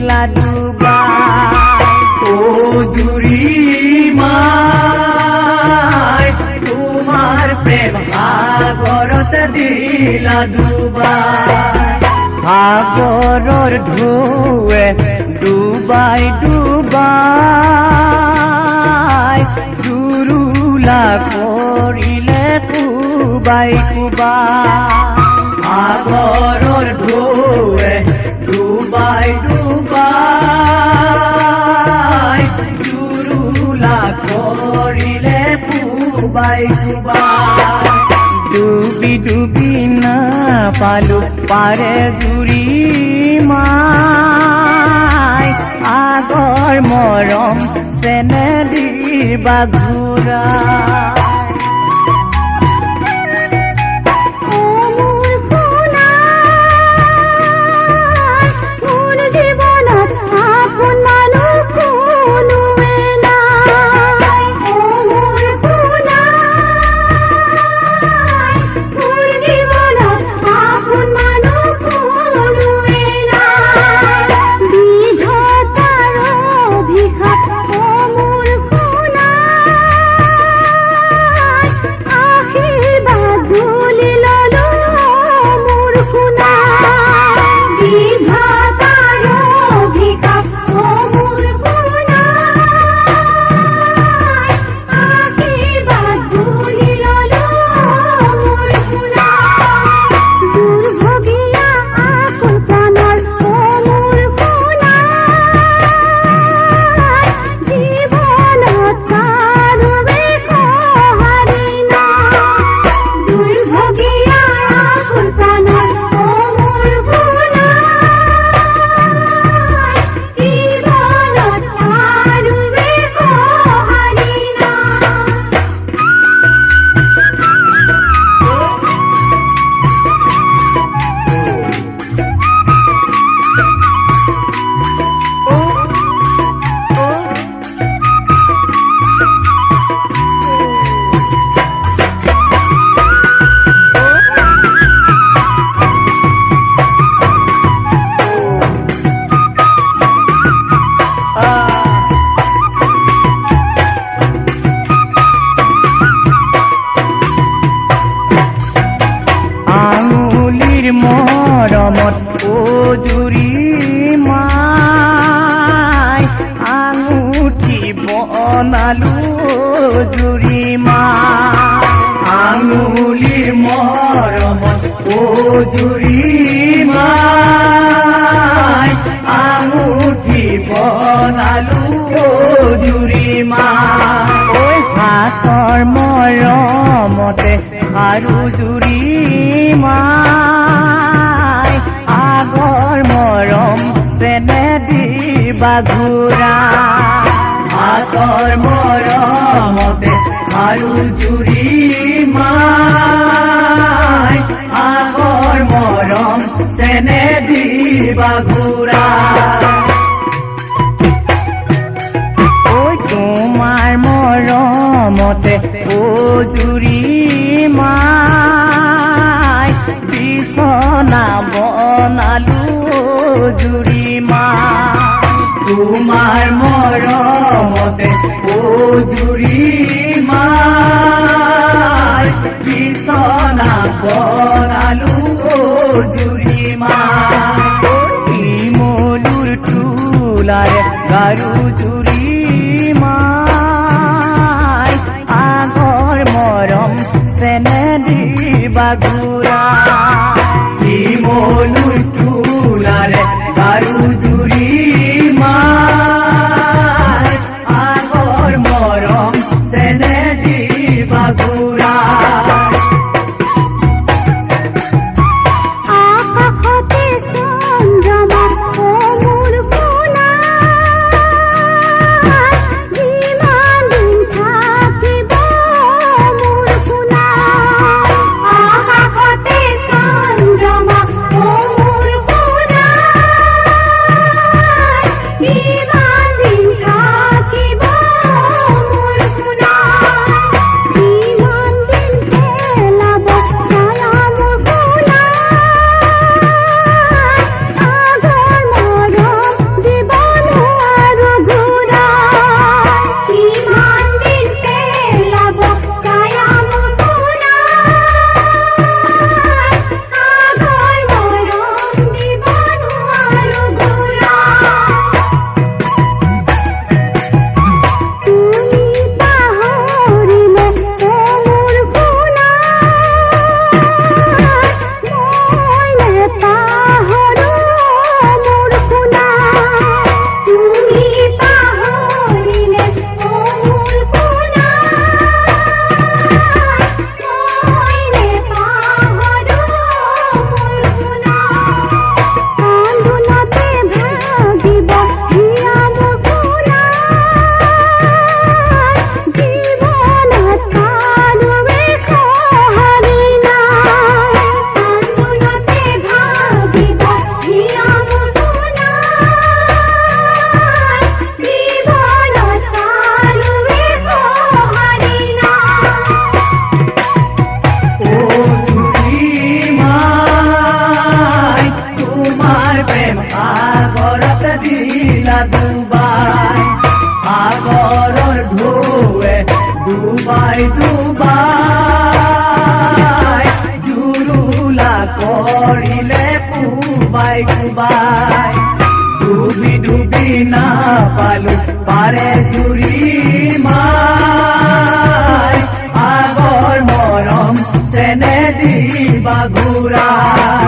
দিলা ডুবাই ও জুৰি মাই তোমাৰ প্ৰেম সাগৰত দিলা ডুবাই সাগৰৰ ঢৌৱে ডুবাই ডুবাই জুৰুলা কৰিলে কুবাই কুবাই সাগৰৰ ঢৌৱে ডুবাই ডুবাই জুৰুলা কৰিলে কুবাই কুবাই ডুবি ডুবি নাপালো পাৰে জুৰি মাই আগৰ মৰম চেনেলি বাঘুৰা মৰমত ও জুৰি মাই আঙুঠি বনালো জুৰি মাই আঙুলিৰ মৰমত ও জুৰি মাই আঙুঠি বনালো জুৰি মাই হাতৰ মৰমতে আৰু জুৰি মাই আগৰ মৰম চেনেদি বাঘুৰা হাতৰ মৰমতে আৰু জুৰি মাই আগৰ মৰম চেনেদি বাঘুৰা ঐ তোমাৰ মৰমতে ও জুৰি মাই বিছনা বনালো জুৰি মাই তোমাৰ মৰমতে ও জুৰি মাই বিছনা বনালো জুৰি মাই ইমলুৰ তোলাৰে গাৰু জুৰি মাই আগৰ মৰম চেনেদি বাঘুৰা ইমলুৰ তোলাৰে গাৰু জুৰি মাই আগৰ মৰম চেনেদি বাঘুৰা আকাশতে চন্দ্ৰমা মোৰ সোণা কৰিলে কুবাই কুবাই ডুবি ডুবি নাপালো পাৰে জুৰি মাই আগৰ মৰম চেনে দিবা ঘূৰাই